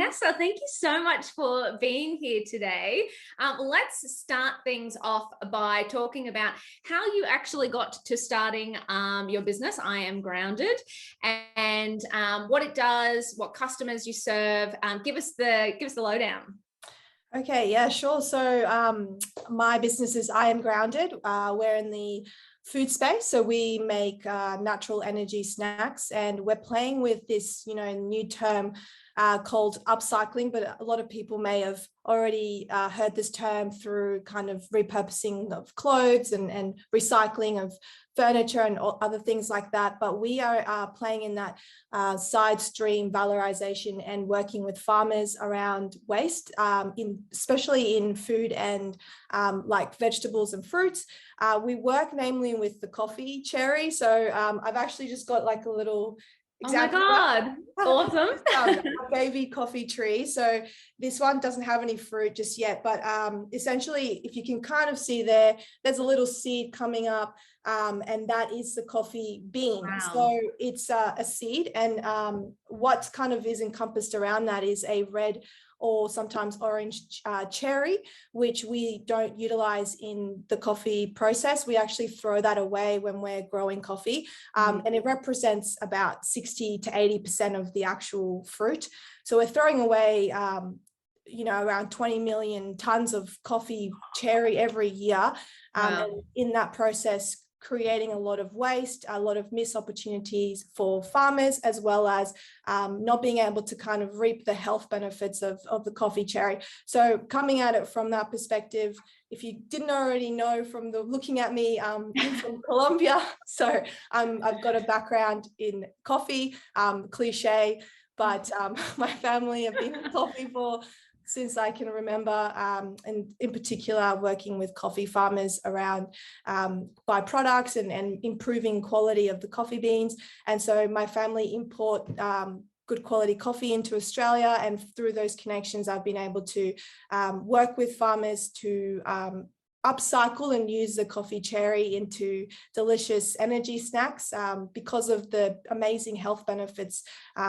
Vanessa, thank you so much for being here today. Let's start things off by talking about how you actually got to starting your business, I Am Grounded, and what it does, what customers you serve. Give us the lowdown. Okay, yeah, sure. So my business is I Am Grounded. We're in the food space, so we make natural energy snacks, and we're playing with this, new term called upcycling. But a lot of people may have already heard this term through kind of repurposing of clothes and recycling of furniture and other things like that. But we are playing in that side stream valorization and working with farmers around waste, especially in food and like vegetables and fruits. We work namely with the coffee cherry. So I've actually just got like a little example. Oh my God, awesome. A baby coffee tree. So this one doesn't have any fruit just yet, but essentially, if you can kind of see there's a little seed coming up, and that is the coffee bean. Wow. So it's a seed, and what kind of is encompassed around that is a red or sometimes orange cherry, which we don't utilize in the coffee process. We actually throw that away when we're growing coffee, and it represents about 60 to 80% of the actual fruit. So we're throwing away around 20 million tons of coffee cherry every year. Wow. And in that process, creating a lot of waste, a lot of missed opportunities for farmers, as well as not being able to kind of reap the health benefits of the coffee cherry. So coming at it from that perspective, if you didn't already know from the looking at me, I'm from Colombia. So I've got a background in coffee, cliche, but my family have been in coffee since I can remember, and in particular working with coffee farmers around byproducts and improving quality of the coffee beans. And so my family import good quality coffee into Australia, and through those connections I've been able to work with farmers to upcycle and use the coffee cherry into delicious energy snacks because of the amazing health benefits,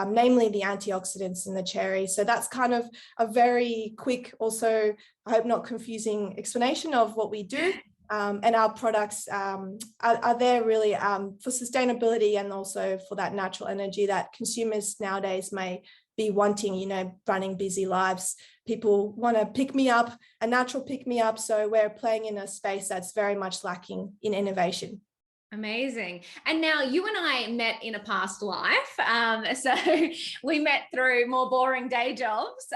namely the antioxidants in the cherry. So that's kind of a very quick, also I hope not confusing explanation of what we do. And our products are there really for sustainability and also for that natural energy that consumers nowadays may be wanting, running busy lives. People want to pick me up, a natural pick me up. So we're playing in a space that's very much lacking in innovation. Amazing. And now you and I met in a past life. So we met through more boring day jobs.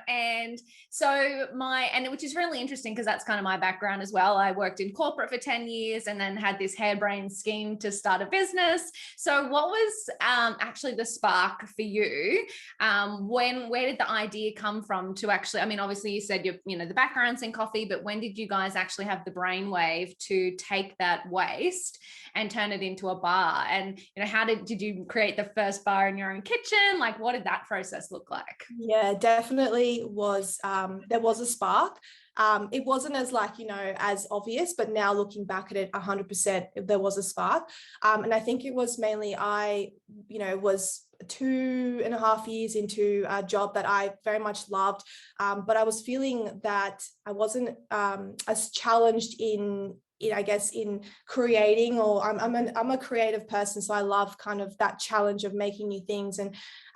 And which is really interesting because that's kind of my background as well. I worked in corporate for 10 years and then had this harebrained scheme to start a business. So what was actually the spark for you? Where did the idea come from to actually, obviously you said the background's in coffee, but when did you guys actually have the brainwave to take that waste and turn it into a bar? And how did you create the first bar in your own kitchen? Like, what did that process look like? Yeah, definitely was there was a spark. It wasn't as as obvious, but now looking back at it 100%, there was a spark. And I think it was mainly I was 2.5 years into a job that I very much loved, but I was feeling that I wasn't as challenged in creating, or I'm a creative person, so I love kind of that challenge of making new things,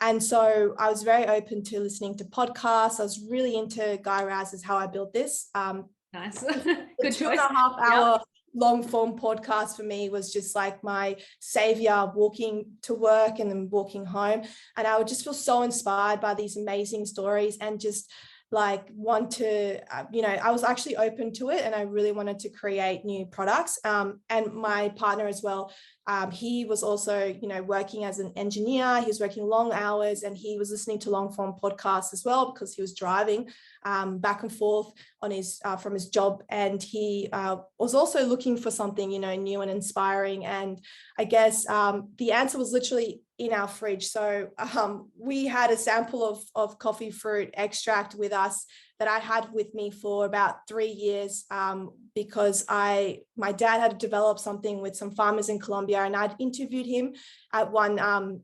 and so I was very open to listening to podcasts. I was really into Guy Raz's How I Built This. Nice. The Good choice. 2.5 hour long form podcast for me was just like my savior, walking to work and then walking home, and I would just feel so inspired by these amazing stories and just want to, I was actually open to it, and I really wanted to create new products. And my partner as well, he was also, working as an engineer. He was working long hours, and he was listening to long form podcasts as well because he was driving back and forth on his from his job, and he was also looking for something, new and inspiring. And I guess the answer was literally in our fridge. So we had a sample of coffee fruit extract with us that I had with me for about 3 years, because my dad had developed something with some farmers in Colombia, and I'd interviewed him at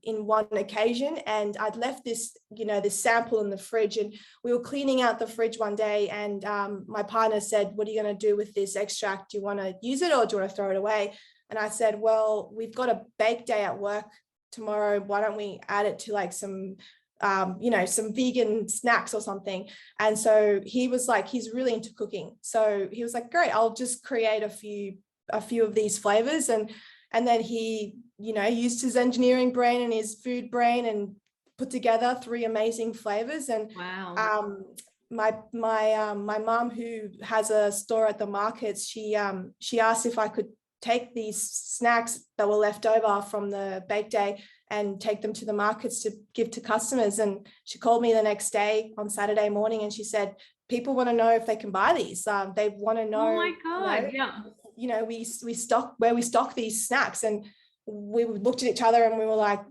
in one occasion, and I'd left this, this sample in the fridge, and we were cleaning out the fridge one day, and my partner said, "What are you going to do with this extract? Do you want to use it or do you want to throw it away?" And I said, "Well, we've got a bake day at work tomorrow. Why don't we add it to like some some vegan snacks or something?" And so he was like, he's really into cooking. So he was like, "Great, I'll just create a few of these flavors." And then he, used his engineering brain and his food brain and put together 3 amazing flavors. And wow. My mom, who has a store at the markets, she asked if I could take these snacks that were left over from the bake day and take them to the markets to give to customers. And she called me the next day on Saturday morning, and she said, "People want to know if they can buy these. They want to know." Oh my God. Yeah. We stock where we stock these snacks, and we looked at each other and we were like,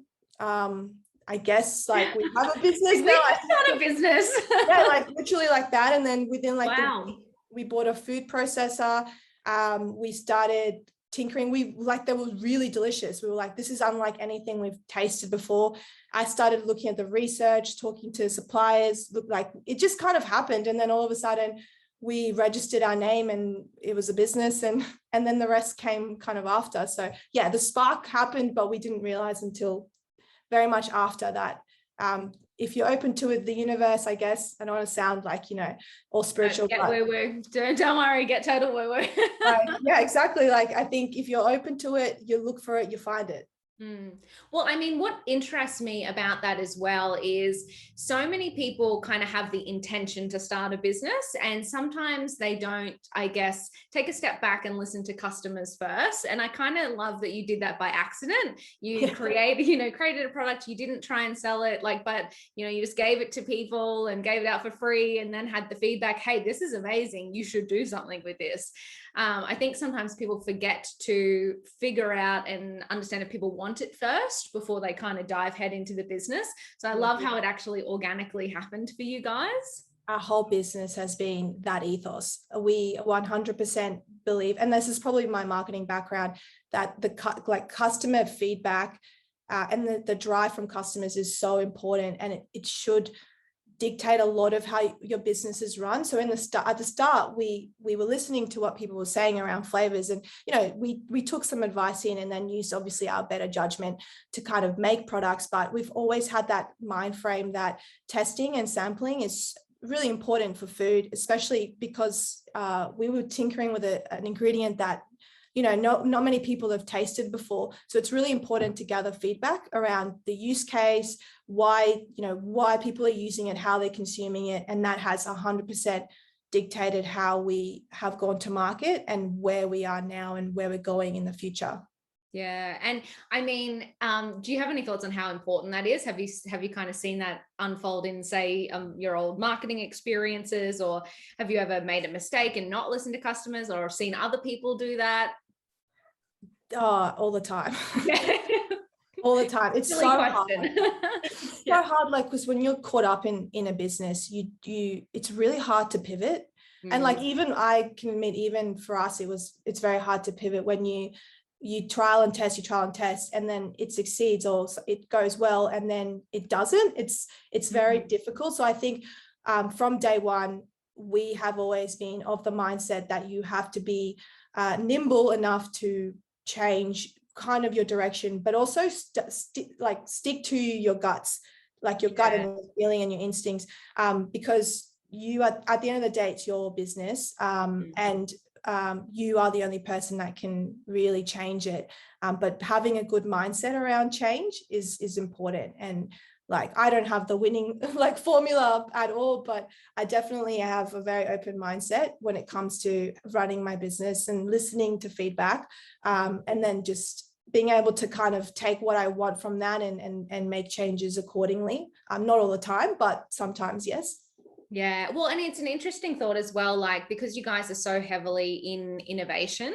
I guess like we have a business now. It's not a business. Yeah, like literally like that. And then within like wow. the week, we bought a food processor. We started tinkering. They were really delicious. We were like, this is unlike anything we've tasted before. I started looking at the research, talking to suppliers. Looked like it just kind of happened, and then all of a sudden we registered our name and it was a business, and then the rest came kind of after. So yeah, the spark happened, but we didn't realize until very much after that. If you're open to it, the universe, I guess, I don't want to sound like, all spiritual. Get woo-woo. Don't worry, get total woo-woo. Yeah, exactly. Like, I think if you're open to it, you look for it, you find it. Well, I mean, what interests me about that as well is so many people kind of have the intention to start a business, and sometimes they don't, I guess, take a step back and listen to customers first. And I kind of love that you did that by accident. You created a product, you didn't try and sell it, but you just gave it to people and gave it out for free, and then had the feedback, "Hey, this is amazing. You should do something with this." I think sometimes people forget to figure out and understand if people want it first before they kind of dive head into the business. So I love how it actually organically happened for you guys. Our whole business has been that ethos. We 100% believe, and this is probably my marketing background, that the customer feedback and the drive from customers is so important, and it should dictate a lot of how your business is run. So at the start, we were listening to what people were saying around flavors, and we took some advice in, and then used obviously our better judgment to kind of make products. But we've always had that mind frame that testing and sampling is really important for food, especially because we were tinkering with an ingredient that not many people have tasted before. So it's really important to gather feedback around the use case, why people are using it, how they're consuming it. And that has 100% dictated how we have gone to market and where we are now and where we're going in the future. Yeah. And I mean, do you have any thoughts on how important that is? Have you kind of seen that unfold in, say, your old marketing experiences, or have you ever made a mistake and not listened to customers, or seen other people do that? All the time. All the time. It's so hard. It's so hard, because when you're caught up in a business, it's really hard to pivot. And even I can admit, even for us, it's very hard to pivot when you trial and test, and then it succeeds or it goes well, and then it doesn't. It's very difficult. So I think from day one, we have always been of the mindset that you have to be nimble enough to change kind of your direction, but also stick to your guts, like your gut and your feeling and your instincts, because you are, at the end of the day, it's your business, and you are the only person that can really change it. But having a good mindset around change is important. And I don't have the winning formula at all, but I definitely have a very open mindset when it comes to running my business and listening to feedback, and then just being able to kind of take what I want from that and make changes accordingly. Not all the time, but sometimes, yes. Yeah, well, and it's an interesting thought as well, like because you guys are so heavily in innovation,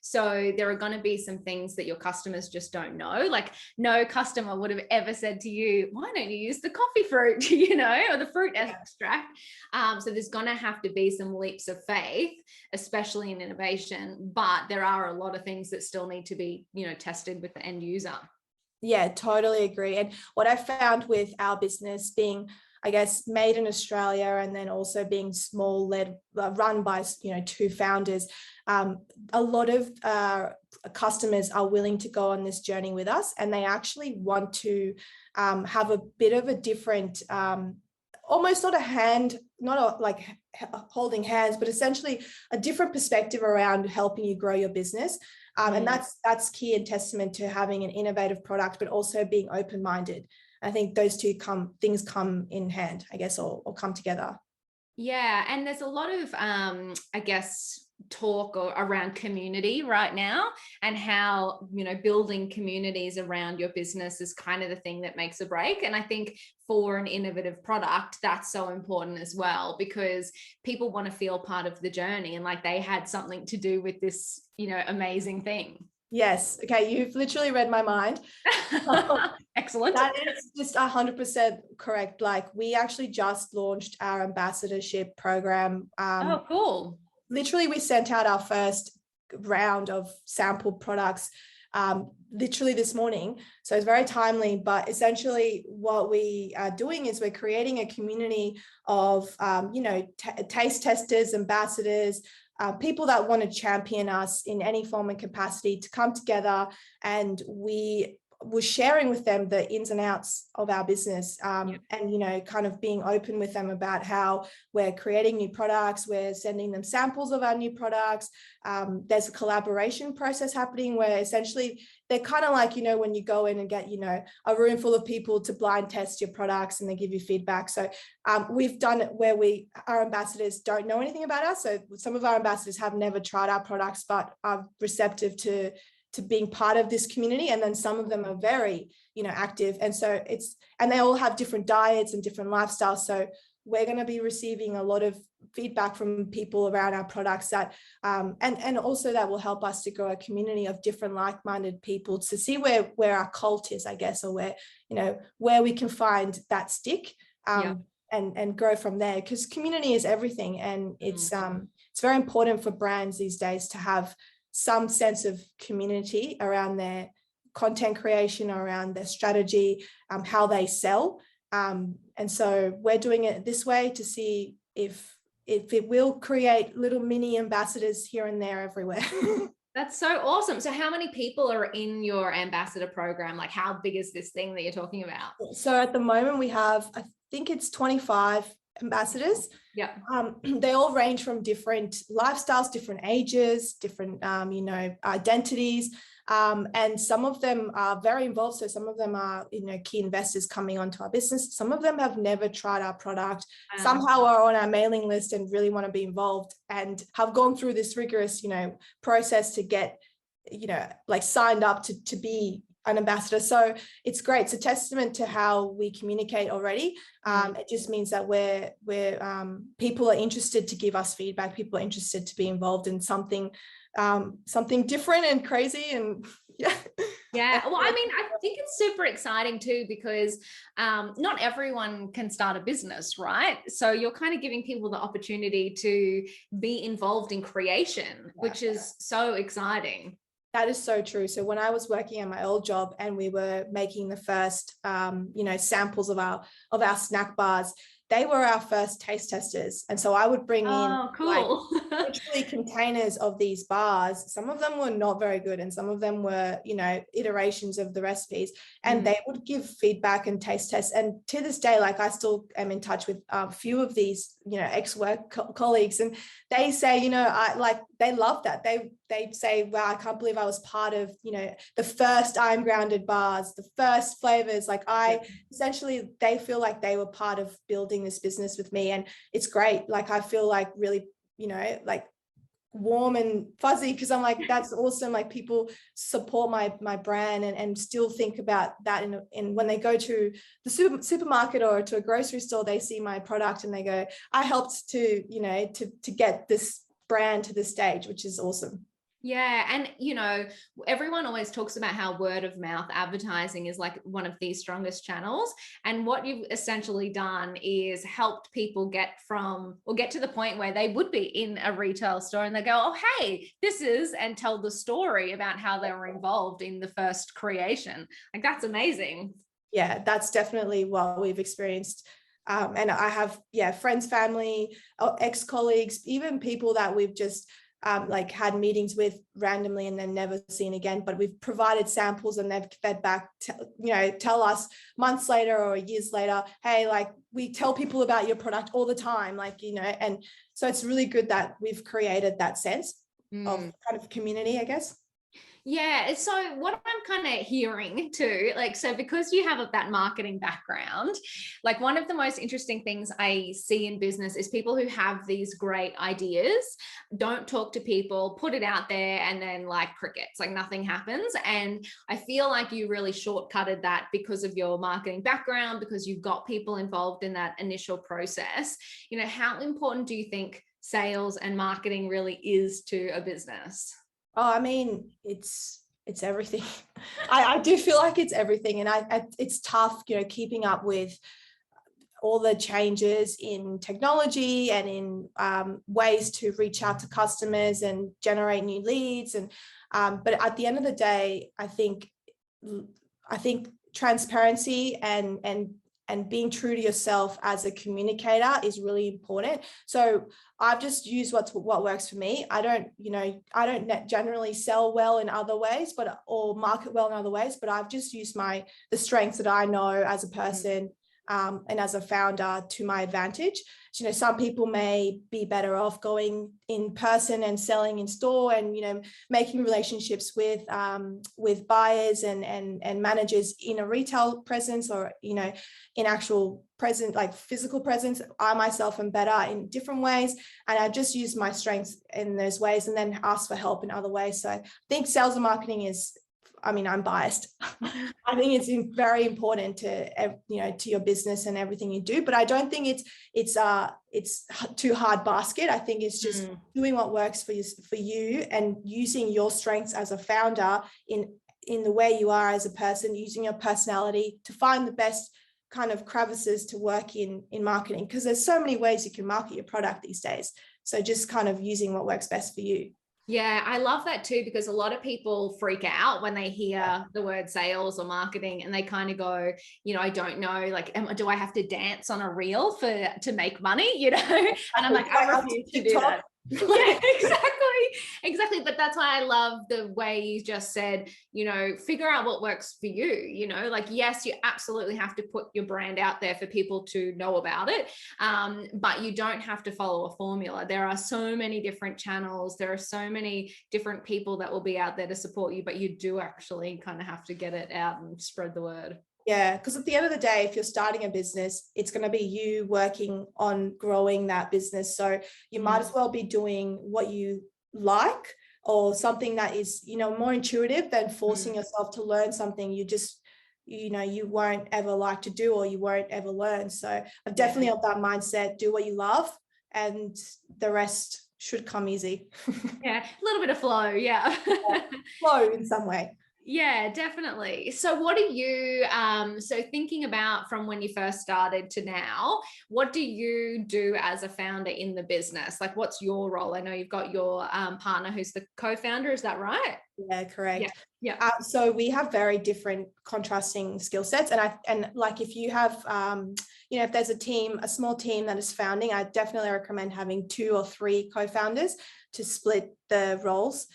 so there are going to be some things that your customers just don't know. Like no customer would have ever said to you, "Why don't you use the coffee fruit?" Or the fruit extract. So there's going to have to be some leaps of faith, especially in innovation. But there are a lot of things that still need to be, tested with the end user. Yeah, totally agree. And what I found with our business being, I guess, made in Australia and then also being small, run by, two founders, a lot of customers are willing to go on this journey with us, and they actually want to have a bit of a different, almost not a hand, like holding hands, but essentially a different perspective around helping you grow your business. And that's key and testament to having an innovative product, but also being open-minded. I think those two things come in hand, I guess, or come together. Yeah, and there's a lot of, I guess, talk around community right now, and how building communities around your business is kind of the thing that makes a break. And I think for an innovative product, that's so important as well, because people want to feel part of the journey and like they had something to do with this amazing thing. Yes. Okay. You've literally read my mind. Excellent. That is just 100% correct. Like we actually just launched our ambassadorship program. Oh, cool. Literally, we sent out our first round of sample products literally this morning. So it's very timely, but essentially what we are doing is we're creating a community of, taste testers, ambassadors, people that want to champion us in any form and capacity to come together, and we was sharing with them the ins and outs of our business, and kind of being open with them about how we're creating new products, we're sending them samples of our new products. There's a collaboration process happening where essentially they're kind of like, when you go in and get a room full of people to blind test your products and they give you feedback. So we've done it where our ambassadors don't know anything about us, so some of our ambassadors have never tried our products but are receptive to being part of this community, and then some of them are very active, and so and they all have different diets and different lifestyles. So we're going to be receiving a lot of feedback from people around our products that and also that will help us to grow a community of different like-minded people to see where our cult is, I guess, or where we can find that stick, and grow from there, because community is everything. And it's very important for brands these days to have some sense of community around their content creation, around their strategy, how they sell. And so we're doing it this way to see if it will create little mini ambassadors here and there everywhere. That's so awesome. So how many people are in your ambassador program? Like how big is this thing that you're talking about? So at the moment we have, I think it's 25 ambassadors. Yeah. They all range from different lifestyles, different ages, different identities, and some of them are very involved. So some of them are key investors coming onto our business. Some of them have never tried our product, somehow are on our mailing list and really want to be involved and have gone through this rigorous process to get signed up to be an ambassador. So it's great. It's a testament to how we communicate already. It just means that we're people are interested to give us feedback. People are interested to be involved in something different and crazy. And yeah. Well, I mean, I think it's super exciting too, because not everyone can start a business, right? So you're kind of giving people the opportunity to be involved in creation, which is so exciting. That is so true. So when I was working at my old job and we were making the first, samples of our snack bars, they were our first taste testers. And so I would bring in cool. literally containers of these bars. Some of them were not very good, and some of them were, iterations of the recipes. And they would give feedback and taste tests. And to this day, I still am in touch with a few of these, ex-work colleagues, and they say, they love that. They say, wow, I can't believe I was part of, the first iron grounded bars, the first flavors. Essentially, they feel like they were part of building this business with me. And it's great. I feel like really, warm and fuzzy, because I'm like, that's awesome. Like people support my brand and still think about that in when they go to the supermarket or to a grocery store, they see my product and they go, I helped to, you know, to get this brand to this stage, which is awesome. Yeah. And, you know, everyone always talks about how word of mouth advertising is like one of the strongest channels. And what you've essentially done is helped people get to the point where they would be in a retail store and they go, oh, hey, this is, and tell the story about how they were involved in the first creation. Like, that's amazing. Yeah, that's definitely what we've experienced. And I have, friends, family, ex-colleagues, even people that we've just like had meetings with randomly and then never seen again, but we've provided samples and they've fed back, tell us months later or years later, hey, like we tell people about your product all the time, like, you know, and so it's really good that we've created that sense of kind of community, I guess. Yeah. So what I'm kind of hearing too, like, so because you have that marketing background, like one of the most interesting things I see in business is people who have these great ideas, don't talk to people, put it out there, and then like crickets, like nothing happens. And I feel like you really shortcutted that because of your marketing background, because you've got people involved in that initial process. You know, how important do you think sales and marketing really is to a business? Oh, I mean, it's everything. I do feel like it's everything, and it's tough, you know, keeping up with all the changes in technology and in ways to reach out to customers and generate new leads. And but at the end of the day, I think transparency and being true to yourself as a communicator is really important. So I've just used what works for me. I don't generally sell well in other ways, or market well in other ways, but I've just used the strengths that I know as a person and as a founder to my advantage. So, you know, some people may be better off going in person and selling in store and, you know, making relationships with buyers and managers in a retail presence, or, you know, in actual present, like physical presence. I myself am better in different ways, and I just use my strengths in those ways and then ask for help in other ways. So I think sales and marketing is, I mean, I'm biased. I think it's very important to, you know, to your business and everything you do, but I don't think it's too hard basket. I think it's just doing what works for you and using your strengths as a founder in the way you are as a person, using your personality to find the best kind of crevices to work in marketing, because there's so many ways you can market your product these days. So just kind of using what works best for you. Yeah, I love that too, because a lot of people freak out when they hear the word sales or marketing, and they kind of go, you know, I don't know, like, do I have to dance on a reel to make money, you know? And I'm like, I refuse to do that. Yeah, exactly. But that's why I love the way you just said, you know, figure out what works for you, you know, like, yes, you absolutely have to put your brand out there for people to know about it. But you don't have to follow a formula. There are so many different channels. There are so many different people that will be out there to support you, but you do actually kind of have to get it out and spread the word. Yeah, because at the end of the day, if you're starting a business, it's going to be you working on growing that business. So you might as well be doing what you like, or something that is, you know, more intuitive than forcing yourself to learn something you just, you know, you won't ever like to do or you won't ever learn. So I've definitely of that mindset, do what you love and the rest should come easy. Yeah, a little bit of flow. Yeah. Flow in some way. Yeah, definitely. So what do you, so thinking about from when you first started to now, what do you do as a founder in the business? Like, what's your role? I know you've got your partner who's the co-founder, is that right? Yeah, correct. Yeah. So we have very different contrasting skill sets. And like, if you have, you know, if there's a small team that is founding, I definitely recommend having 2 or 3 co-founders to split the roles.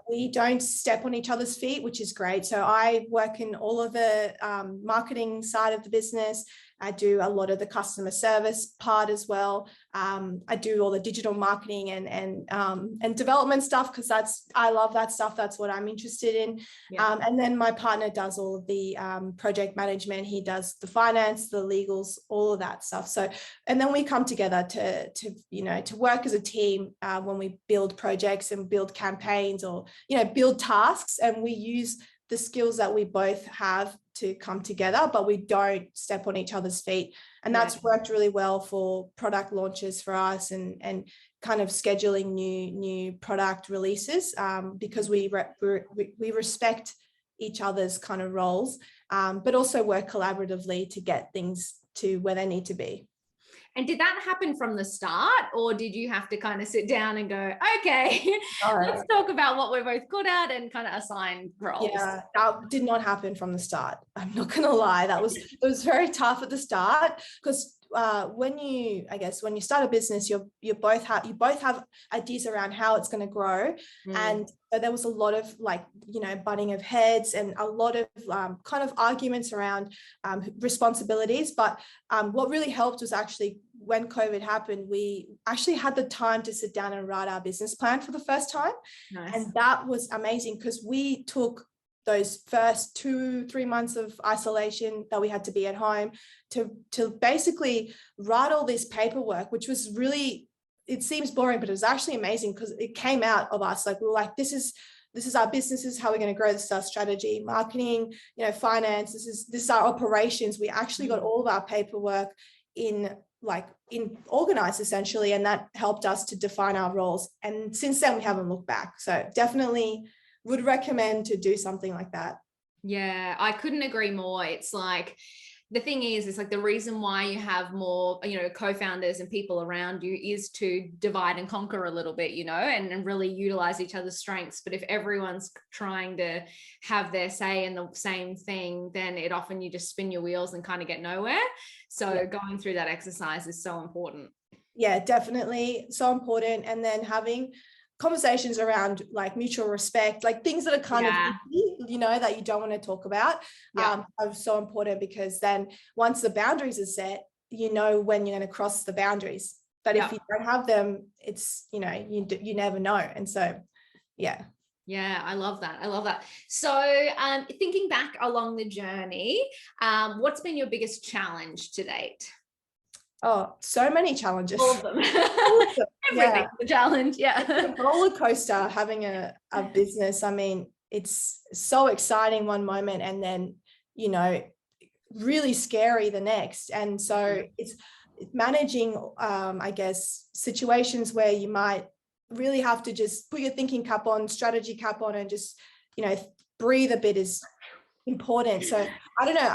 We don't step on each other's feet, which is great. So I work in all of the marketing side of the business, I do a lot of the customer service part as well. I do all the digital marketing and development stuff, because I love that stuff. That's what I'm interested in. Yeah. And then my partner does all of the project management. He does the finance, the legals, all of that stuff. So, and then we come together to work as a team when we build projects and build campaigns, or build tasks, and we use the skills that we both have to come together, but we don't step on each other's feet. And that's worked really well for product launches for us, and kind of scheduling new product releases, because we respect each other's kind of roles, but also work collaboratively to get things to where they need to be. And did that happen from the start, or did you have to kind of sit down and go, okay, let's talk about what we're both good at and kind of assign roles? Yeah, that did not happen from the start. I'm not going to lie. It was very tough at the start, because when you start a business, you both have ideas around how it's going to grow. And so there was a lot of butting of heads, and a lot of kind of arguments around responsibilities. But what really helped was actually when COVID happened, we actually had the time to sit down and write our business plan for the first time. Nice. And that was amazing, because we took those first 2-3 months of isolation that we had to be at home to basically write all this paperwork, which was really, it seems boring, but it was actually amazing, because it came out of us. Like, we were like, this is our business, this is how we're going to grow, this is our strategy, marketing, finance, this is our operations. We actually got all of our paperwork in organized, essentially, and that helped us to define our roles. And since then we haven't looked back. So definitely would recommend to do something like that. Yeah, I couldn't agree more. It's like, the thing is, it's like the reason why you have more, co-founders and people around you is to divide and conquer a little bit, and really utilize each other's strengths. But if everyone's trying to have their say in the same thing, then it often, you just spin your wheels and kind of get nowhere. So going through that exercise is so important. Yeah, definitely. So important. And then having conversations around mutual respect, things that are kind of that you don't want to talk about, are so important, because then once the boundaries are set, when you're going to cross the boundaries. But if you don't have them, it's you never know. And so yeah, I love that. So thinking back along the journey, what's been your biggest challenge to date? Oh, so many challenges. All of them. Everything's a challenge. It's a roller coaster having a business. I mean, it's so exciting one moment, and then, really scary the next. And so it's managing, I guess, situations where you might really have to just put your thinking cap on, strategy cap on, and just, breathe a bit is important. So I don't know,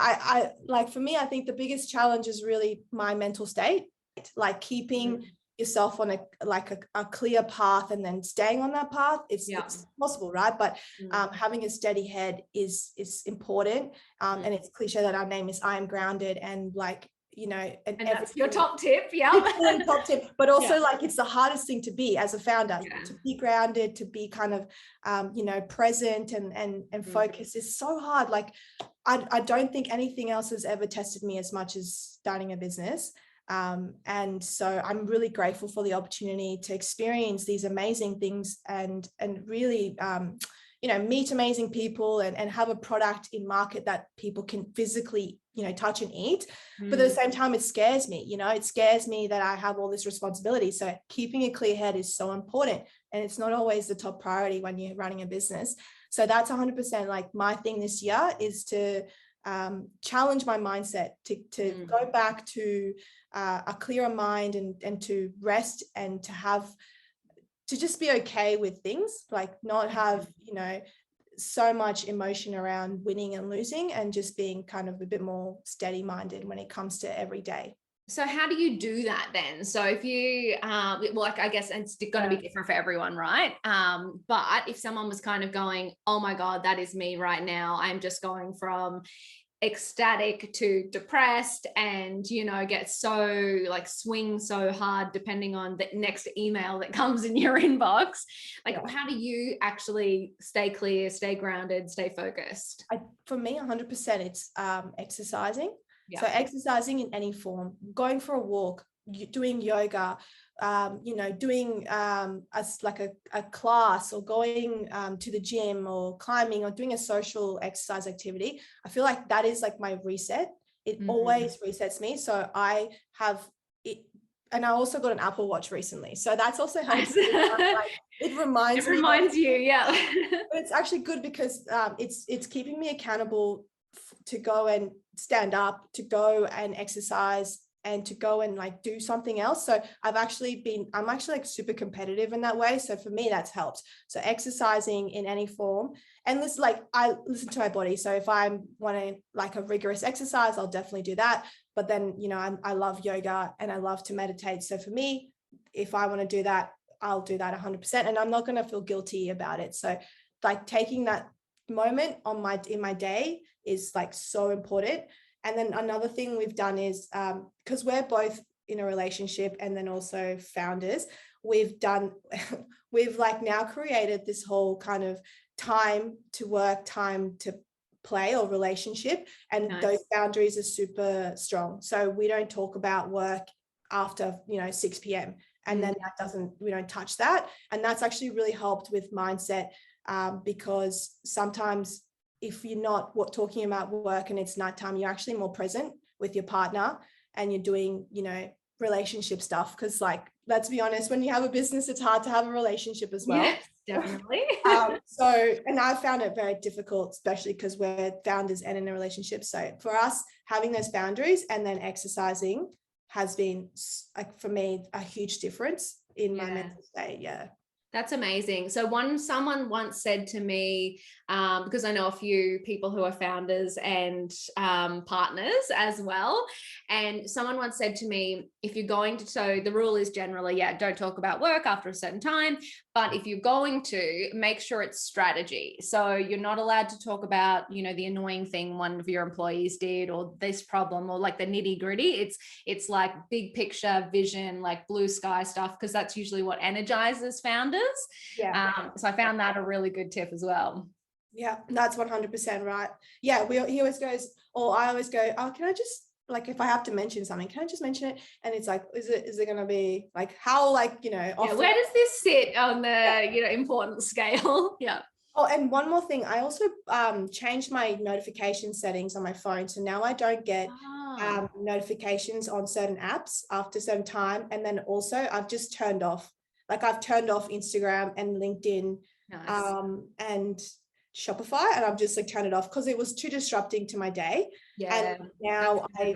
I for me, I think the biggest challenge is really my mental state, keeping yourself on a clear path, and then staying on that path. It's possible, right? But having a steady head is important. And it's cliche that our name is I Am Grounded, and and that's your top tip. Top tip, but also it's the hardest thing to be as a founder, to be grounded, to be kind of present and focused is so hard. I don't think anything else has ever tested me as much as starting a business. And so I'm really grateful for the opportunity to experience these amazing things, and really meet amazing people, and have a product in market that people can physically touch and eat. But at the same time, it scares me. It scares me that I have all this responsibility. So keeping a clear head is so important, and it's not always the top priority when you're running a business. So that's 100% my thing this year, is to challenge my mindset, to go back to a clearer mind, and to rest, and to just be okay with things, not have so much emotion around winning and losing, and just being kind of a bit more steady minded when it comes to every day. So how do you do that then? So if you, I guess it's going to be different for everyone, right? But if someone was kind of going, oh my God, that is me right now, I'm just going from ecstatic to depressed, and get so swing so hard depending on the next email that comes in your inbox, how do you actually stay clear, stay grounded, stay focused? For me, 100% it's exercising. So exercising in any form, going for a walk, doing yoga, doing a class, or going to the gym, or climbing, or doing a social exercise activity. I feel like that is like my reset. It always resets me. So I have it. And I also got an Apple Watch recently. So that's also helps. It reminds me. It reminds you, yeah. But it's actually good because it's keeping me accountable to go and stand up, to go and exercise, and to go and like do something else. So I'm actually like super competitive in that way. So for me, that's helped. So exercising in any form, and this, like, I listen to my body. So if I'm wanting like a rigorous exercise, I'll definitely do that. But then, I love yoga and I love to meditate. So for me, if I want to do that, I'll do that 100%. And I'm not going to feel guilty about it. So like taking that moment in my day is like so important. And then another thing we've done is, because we're both in a relationship and then also founders, we've like now created this whole kind of time to work, time to play or relationship. And those boundaries are super strong. So we don't talk about work after, 6 p.m. And then we don't touch that. And that's actually really helped with mindset, because sometimes if you're not talking about work and it's nighttime, you're actually more present with your partner and you're doing, relationship stuff. Because, like, let's be honest, when you have a business, it's hard to have a relationship as well. Yes, definitely. And I found it very difficult, especially because we're founders and in a relationship. So for us, having those boundaries and then exercising has been, like, for me, a huge difference in my mental state. Yeah. That's amazing. So someone once said to me, because I know a few people who are founders and partners as well, and someone once said to me, if you're going to, so the rule is generally, don't talk about work after a certain time, but if you're going to, make sure it's strategy. So you're not allowed to talk about, the annoying thing one of your employees did, or this problem, or like the nitty gritty. It's like big picture vision, like blue sky stuff, because that's usually what energizes founders. So I found that a really good tip as well. Yeah, that's 100% right. Yeah, he always goes, or I always go, oh, can I just, like, if I have to mention something, can I just mention it? And it's like, is it going to be like, how, like, often, where does this sit on the important scale? Yeah. Oh, and one more thing, I also changed my notification settings on my phone. So now I don't get notifications on certain apps after a certain time. And then also I've just turned off Instagram and LinkedIn, and Shopify, and I've just like turned it off because it was too disrupting to my day. And now I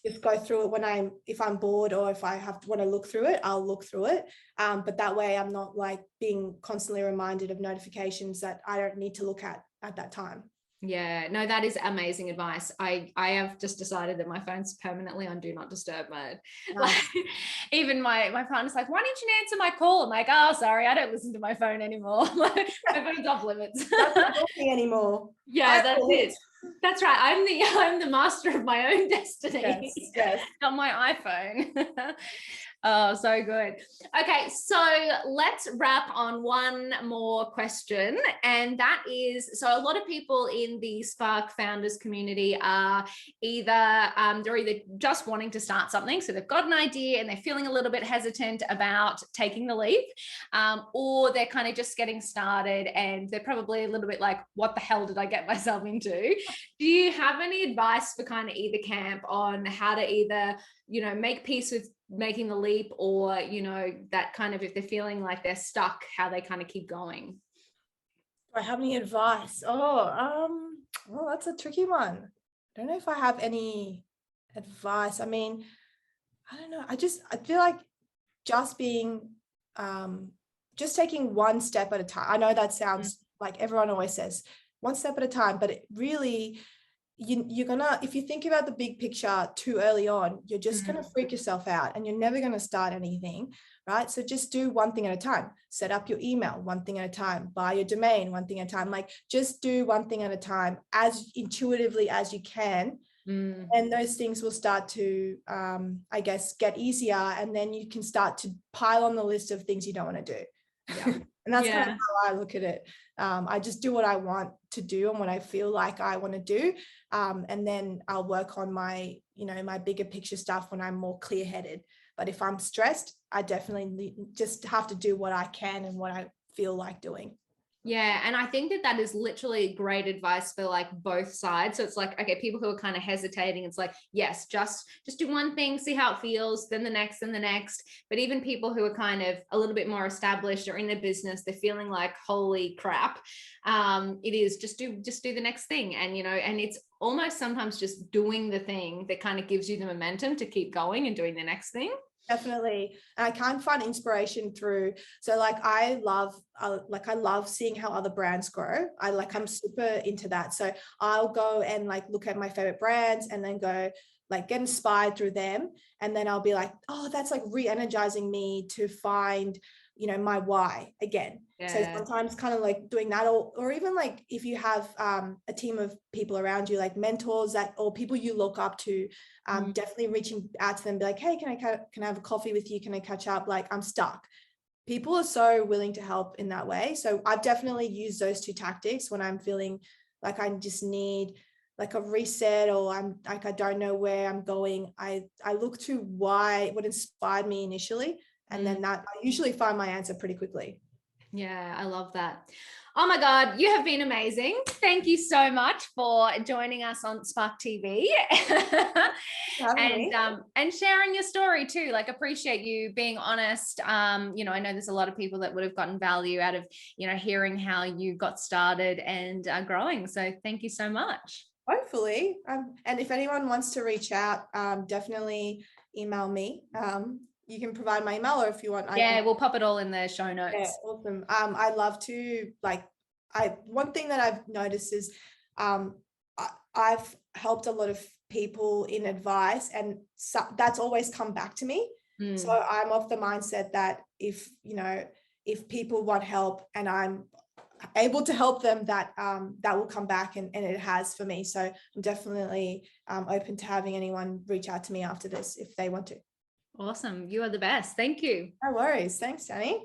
just go through it if I'm bored, or if I want to look through it, I'll look through it. But that way I'm not like being constantly reminded of notifications that I don't need to look at that time. Yeah, no, that is amazing advice. I have just decided that my phone's permanently on do not disturb mode. Nice. Like, even my partner's like, why didn't you answer my call? I'm like, oh, sorry, I don't listen to my phone anymore. My phone's off limits. That's not talking anymore. Yeah, that's it. That's right. I'm the master of my own destiny. Yes. Not my iPhone. Oh, so good. Okay, so let's wrap on one more question. And that is, so a lot of people in the Spark Founders community are they're either just wanting to start something, so they've got an idea and they're feeling a little bit hesitant about taking the leap, or they're kind of just getting started and they're probably a little bit like, what the hell did I get myself into? Do you have any advice for kind of either camp on how to either, make peace with making the leap, or that kind of, if they're feeling like they're stuck, how they kind of keep going? Do I have any advice? Well, that's a tricky one. I don't know if I have any advice. I mean, I don't know. I feel like just being just taking one step at a time. I know that sounds like everyone always says one step at a time, but it really, you're gonna, if you think about the big picture too early on, you're just gonna freak yourself out and you're never gonna start anything, right? So just do one thing at a time. Set up your email one thing at a time. Buy your domain one thing at a time. Like, just do one thing at a time as intuitively as you can. And those things will start to, I guess, get easier. And then you can start to pile on the list of things you don't want to do. Yeah. And that's kind of how I look at it. I just do what I want to do and what I feel like I want to do. And then I'll work on my, my bigger picture stuff when I'm more clear-headed. But if I'm stressed, I definitely just have to do what I can and what I feel like doing. Yeah. And I think that is literally great advice for like both sides. So it's like, okay, people who are kind of hesitating, it's like, yes, just do one thing, see how it feels, then the next and the next. But even people who are kind of a little bit more established or in their business, they're feeling like, holy crap. It is just do the next thing. And, and it's almost sometimes just doing the thing that kind of gives you the momentum to keep going and doing the next thing. Definitely. And I can't find inspiration through. So like, I love seeing how other brands grow. I'm super into that. So I'll go and like look at my favorite brands and then go like get inspired through them. And then I'll be like, oh, that's like re-energizing me to find, my why again. Yeah. So sometimes kind of like doing that, or even like if you have a team of people around you, like mentors or people you look up to, definitely reaching out to them, be like, hey, can I have a coffee with you? Can I catch up? Like, I'm stuck. People are so willing to help in that way. So I've definitely used those two tactics when I'm feeling like I just need like a reset, or I'm like, I don't know where I'm going. I look to what inspired me initially. And then that I usually find my answer pretty quickly. Yeah, I love that. Oh my God, you have been amazing. Thank you so much for joining us on Spark TV and sharing your story too. Like, appreciate you being honest. I know there's a lot of people that would have gotten value out of, hearing how you got started and growing. So thank you so much. Hopefully. And if anyone wants to reach out, definitely email me. You can provide my email, or if you want, we'll pop it all in the show notes. Yeah, awesome. I love to one thing that I've noticed is I've helped a lot of people in advice, and that's always come back to me. So I'm of the mindset that if people want help and I'm able to help them, that will come back, and it has for me. So I'm definitely open to having anyone reach out to me after this if they want to. Awesome. You are the best. Thank you. No worries. Thanks, Danny.